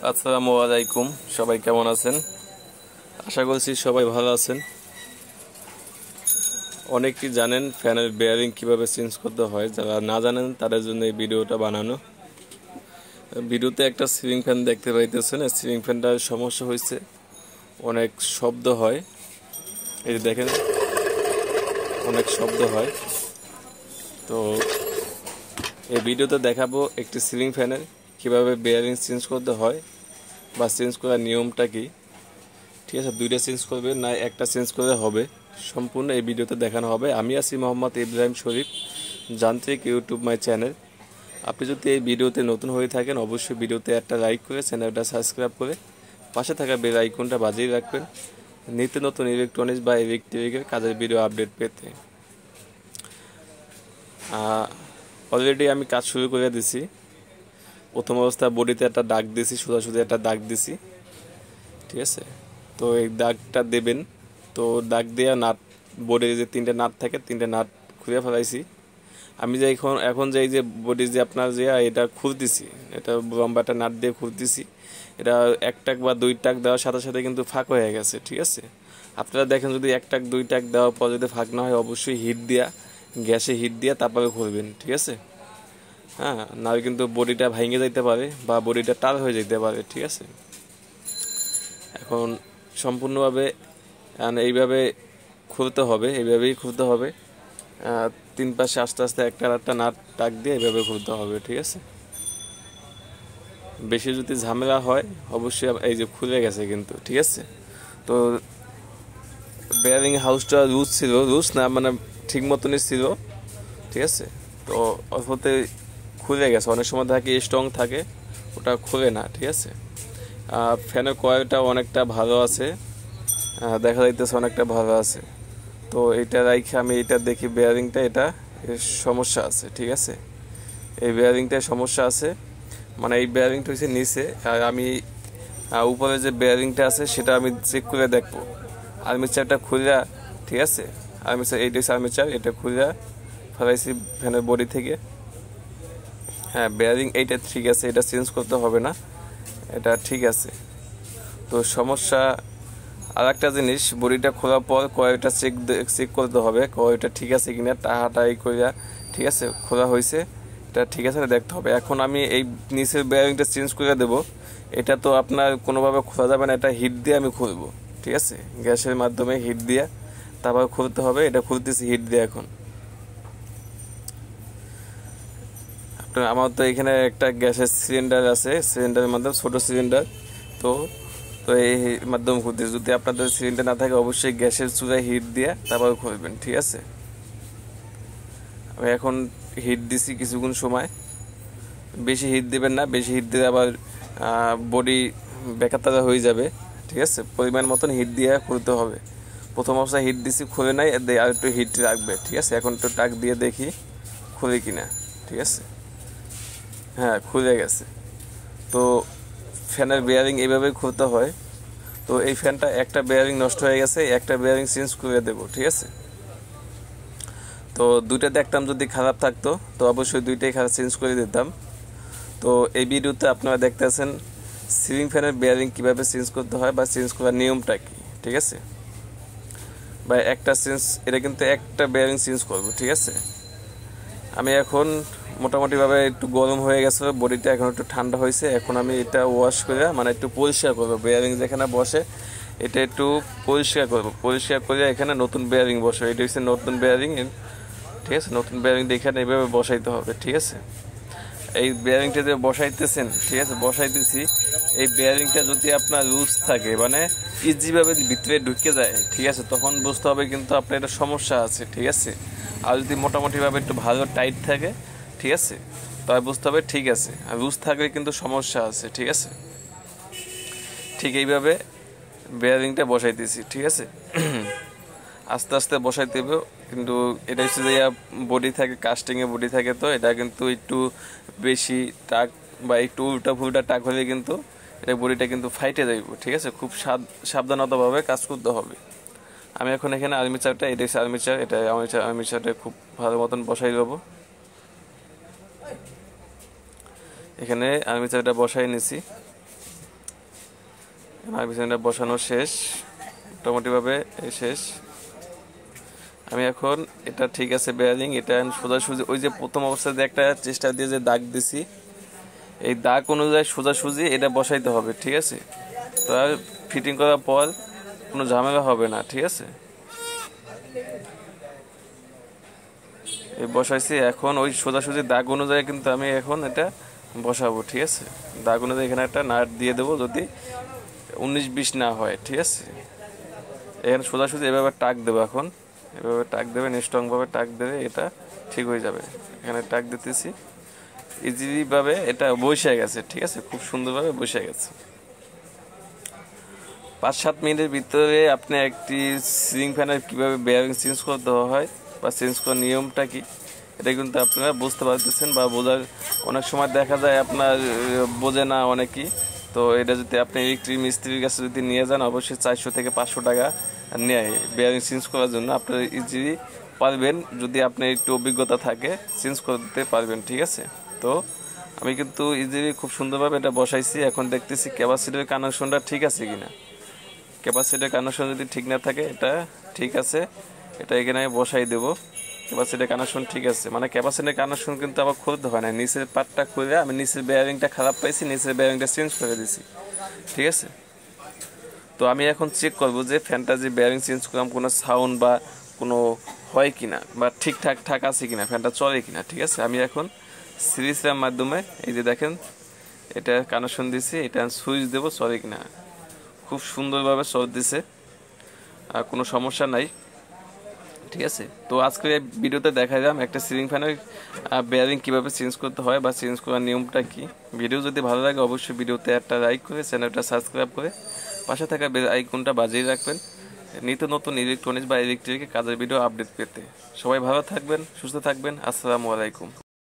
আসসালামু আলাইকুম, সবাই কেমন আছেন? আশা করছি সবাই ভালো আছেন। অনেকেই জানেন ফ্যানের বেয়ারিং কিভাবে চেঞ্জ করতে হয়। যারা না জানেন তাদের জন্য এই ভিডিওটা বানানো। ভিডিওতে একটা সিলিং ফ্যান দেখতে পাইতেছেন। এই সিলিং ফ্যানটার সমস্যা হয়েছে, অনেক শব্দ হয়। এই যে দেখেন, অনেক শব্দ হয়। তো এই ভিডিওতে দেখাবো একটি সিলিং ফ্যানের কিভাবে বেয়ারিং চেঞ্জ করতে হয় বা চেঞ্জ করার নিয়মটা কি। ঠিক আছে, দুইটা চেঞ্জ করবে না একটা চেঞ্জ করলে হবে, সম্পূর্ণ এই ভিডিওতে দেখানো হবে। আমি আছি মোহাম্মদ ইব্রাহিম শরীফ, যান্ত্রিক ইউটিউব মাই চ্যানেল। আপনি যদি এই ভিডিওতে নতুন হয়ে থাকেন অবশ্যই ভিডিওতে একটা লাইক করে চ্যানেলটা সাবস্ক্রাইব করে পাশে থাকা বেল আইকনটা বাজিয়ে রাখবেন নিত্য নতুন ইলেকট্রনিক্স বা ইলেকট্রিকের কাজের ভিডিও আপডেট পেতে। অলরেডি আমি কাজ শুরু করে দিছি। প্রথম অবস্থা বডিতে একটা দাগ দিছি, সোজাসুজি একটা দাগ দিছি। ঠিক আছে, তো এই দাগটা দেবেন। তো দাগ দেওয়া নাট, বোর্ডে যে তিনটে নাট থাকে তিনটে নাট খুলে ফেলাইছি। আমি যে এখন যে এই যে বডি যে আপনার যে এটা খুলতেছি, এটা লম্বা একটা নাট দিয়ে খুলতেছি। এটা এক টাক বা দুই টাক দেওয়ার সাথে সাথে কিন্তু ফাঁক হয়ে গেছে। ঠিক আছে, আপনারা দেখেন যদি এক টাক দুই টাক দেওয়ার পর যদি ফাঁক না হয় অবশ্যই হিট দিয়া, গ্যাসে হিট দিয়া তারপরে খুলবেন। ঠিক আছে, হ্যাঁ, নাহলে কিন্তু বডিটা ভেঙে যাইতে পারে বা বডিটা টাল হয়ে যেতে পারে। ঠিক আছে, এখন সম্পূর্ণভাবে এইভাবে খুলতে হবে, এইভাবেই খুলতে হবে। তিন পাশে আস্তে আস্তে একটা একটা নাট টাক দিয়ে এইভাবে খুলতে হবে। ঠিক আছে, বেশি যদি ঝামেলা হয় অবশ্যই এই যে খুলে গেছে কিন্তু। ঠিক আছে, তো বেয়ারিং হাউসটা লুজ ছিল, লুজ না মানে ঠিক মতনই ছিল। ঠিক আছে, তো অল্পতে খুলে গেছে। অনেক সময় থাকে স্ট্রং থাকে, ওটা খুলে না। ঠিক আছে, ফ্যানের কয়েলটা অনেকটা ভালো আছে, দেখা যাইতেছে অনেকটা ভালো আছে। তো এটা রাইখে আমি এটা দেখি বেয়ারিংটা এটা এর সমস্যা আছে। ঠিক আছে, এই বেয়ারিংটায় সমস্যা আছে, মানে এই বেয়ারিংটা হচ্ছে নিচে, আর আমি উপরে যে বেয়ারিংটা আছে সেটা আমি চেক করে দেখবো। আর্মিচারটা খুলে, ঠিক আছে, আর্মিচার এইটা হচ্ছে আর্মিচার, এটা খুলে ফেলাইছি ফ্যানের বডি থেকে। হ্যাঁ, বেয়ারিং এইটা ঠিক আছে, এটা চেঞ্জ করতে হবে না, এটা ঠিক আছে। তো সমস্যা আর একটা জিনিস, বডিটা খোলার পর কয়েলটা চেক করতে হবে, কয়েলটা ঠিক আছে কিনা, টাহাটাই কইরা ঠিক আছে খোলা হয়েছে, এটা ঠিক আছে দেখতে হবে। এখন আমি এই নিচের বেয়ারিংটা চেঞ্জ করে দেব। এটা তো আপনার কোনোভাবে খোলা যাবে না, এটা হিট দিয়ে আমি খুলবো। ঠিক আছে, গ্যাসের মাধ্যমে হিট দিয়ে তারপর খুলতে হবে। এটা খুলতেছি হিট দিয়ে। এখন আপনার আমার তো এখানে একটা গ্যাসের সিলিন্ডার আছে, সিলিন্ডারের মাধ্যমে ছোট সিলিন্ডার, তো তো এই মাধ্যমে খুলতে, যদি আপনাদের সিলিন্ডার না থাকে অবশ্যই গ্যাসের চুলায় হিট দিয়ে তারপর খুলবেন। ঠিক আছে, আমি এখন হিট দিছি কিছুক্ষণ সময়, বেশি হিট দিবেন না, বেশি হিট দিলে আবার বডি বেকারতারা হয়ে যাবে। ঠিক আছে, পরিমাণ মতন হিট দিয়ে খুলতে হবে। প্রথম অবস্থায় হিট দিছি, খুলে নাই, আর একটু হিট রাখবে। ঠিক আছে, এখন একটু টাক দিয়ে দেখি খুলে কিনা। ঠিক আছে, হ্যাঁ খুলে গেছে। তো ফ্যানের বেয়ারিং এইভাবেই খুলতে হয়। তো এই ফ্যানটা একটা বেয়ারিং নষ্ট হয়ে গেছে, একটা বেয়ারিং চেঞ্জ করে দেবো। ঠিক আছে, তো দুইটা দেখতাম যদি খারাপ থাকতো তো অবশ্যই দুইটাই খারাপ চেঞ্জ করে দিতাম। তো এই ভিডিওতে আপনারা দেখতেছেন সিলিং ফ্যানের বেয়ারিং কিভাবে চেঞ্জ করতে হয় বা চেঞ্জ করার নিয়মটা কি। ঠিক আছে, বা একটা চেঞ্জ, এটা কিন্তু একটা বেয়ারিং চেঞ্জ করবো। ঠিক আছে, আমি এখন মোটামুটিভাবে একটু গরম হয়ে গেছে বডিটা, এখন একটু ঠান্ডা হয়েছে। এখন আমি এটা ওয়াশ করে মানে একটু পরিষ্কার করবো, বেয়ারিং যেখানে বসে এটা একটু পরিষ্কার করবো। পরিষ্কার করে এখানে নতুন বেয়ারিং বসে, এটা হচ্ছে নতুন বেয়ারিং। ঠিক আছে, নতুন বেয়ারিং এখানে এইভাবে বসাইতে হবে। ঠিক আছে, এই বেয়ারিংটা যে বসাইতেছেন, ঠিক আছে বসাইতেছি, এই বেয়ারিংটা যদি আপনার লুজ থাকে মানে ইজিভাবে ভিতরে ঢুকে যায়, ঠিক আছে, তখন বুঝতে হবে কিন্তু আপনার একটা সমস্যা আছে। ঠিক আছে, আর যদি মোটামুটিভাবে একটু ভালো টাইট থাকে, ঠিক আছে, তবে বুঝতে হবে ঠিক আছে। আর লুজ থাকলে কিন্তু সমস্যা আছে। ঠিক আছে, ঠিক এইভাবে বেয়ারিংটা বসাইতেছি। ঠিক আছে, আস্তে আস্তে বসাইতে হবে, কিন্তু এটা হচ্ছে যে বডি থাকে, কাস্টিংয়ে বডি থাকে, তো এটা কিন্তু একটু বেশি টাক বা একটু উল্টা ফুলটা টাক হলে কিন্তু এটা বডিটা কিন্তু ফাইটে যাইব। ঠিক আছে, খুব সাবধানতাভাবে কাজ করতে হবে। আমি এখন এখানে আর্মিচারটা, এটা হচ্ছে আর্মিচার, এটা আর্মিচারটা খুব ভালো মতন বসাই দেবো। এখানে আর্মিচারটা বসাই নিছি। সার্ভিসিংটা বসানো শেষ, মোটামুটিভাবে শেষ। আমি এখন এটা ঠিক আছে বেয়ারিং, এটা সোজাসুজি ওই যে প্রথম অবস্থাতে একটা চেষ্টা দিয়ে যে দাগ দিছি, এই দাগ অনুযায়ী সোজাসুজি এটা বসাইতে হবে, ঠিক আছে। তো আর ফিটিং করার পর কোনো ঝামেলা হবে না, ঠিক আছে। এই বসাইছি, এখন ওই সোজাসুজি দাগ অনুযায়ী কিন্তু আমি এখন এটা বসাবো, ঠিক আছে। দাগ অনুযায়ী এখানে একটা নাট দিয়ে দেবো, যদি 19-20 না হয়, ঠিক আছে। এখানে সোজাসুজি এভাবে টাক দেবো, এখন এভাবে টাক দেবেন, স্ট্রংভাবে টাক দেবে, এটা ঠিক হয়ে যাবে। এখানে টাক দিতেছি, ইজিলিভাবে এটা বসে গেছে, ঠিক আছে, খুব সুন্দরভাবে বসে গেছে। 5-7 মিনিটের ভিতরে আপনি একটি সিলিং ফ্যানের কীভাবে বেয়ারিং চেঞ্জ করতে হয় বা চেঞ্জ করার নিয়মটা কি, এটা কিন্তু আপনারা বুঝতে পারতেছেন বা বোঝার। অনেক সময় দেখা যায় আপনার বোঝে না অনেকেই, তো এটা যদি আপনি ইলেকট্রিক মিস্ত্রির কাছে যদি নিয়ে যান, অবশ্যই 400 থেকে 500 টাকা নেয় বেয়ারিং চেঞ্জ করার জন্য। আপনারা ইজিলি পারবেন, যদি আপনার একটু অভিজ্ঞতা থাকে চেঞ্জ করতে পারবেন, ঠিক আছে। তো আমি কিন্তু ইজিলি খুব সুন্দরভাবে এটা বসাইছি। এখন দেখতেছি ক্যাপাসিটরের কানেকশনটা ঠিক আছে কিনা। ক্যাপাসিটর কানেকশন যদি ঠিক না থাকে, এটা ঠিক আছে, এটা এখানে বসাই দেব। ক্যাপাসিটর কানেকশন ঠিক আছে, মানে ক্যাপাসিটর কানেকশন কিন্তু আবার খুলতে হয় না, নিচের পার্টটা খুলে আমি নিচের বেয়ারিংটা খারাপ পাইছি, নিচের বেয়ারিংটা চেঞ্জ করে দিছি, ঠিক আছে। তো আমি এখন চেক করব যে ফ্যানটা যে বেয়ারিং চেঞ্জ করলাম কোনো সাউন্ড বা কোনো হয় কিনা বা ঠিকঠাক আছে কিনা, ফ্যানটা চলে কিনা, ঠিক আছে। আমি এখন সিরিজের মাধ্যমে এই যে দেখেন এটা কানেকশন দিছি, এটা সুইচ দেবো, চলে কিনা। খুব সুন্দরভাবে সলভ দিছে, আর কোনো সমস্যা নাই, ঠিক আছে। তো আজকের এই ভিডিওতে দেখালাম একটা সিলিং ফ্যানের বেয়ারিং কীভাবে চেঞ্জ করতে হয় বা চেঞ্জ করার নিয়মটা কি। ভিডিও যদি ভালো লাগে অবশ্যই ভিডিওতে একটা লাইক করে চ্যানেলটা সাবস্ক্রাইব করে পাশে থাকা বেল আইকনটা বাজিয়ে রাখবেন, নিত্য নতুন ইলেকট্রনিক্স বা ইলেকট্রিকের কাজের ভিডিও আপডেট পেতে। সবাই ভালো থাকবেন, সুস্থ থাকবেন, আসসালামু আলাইকুম।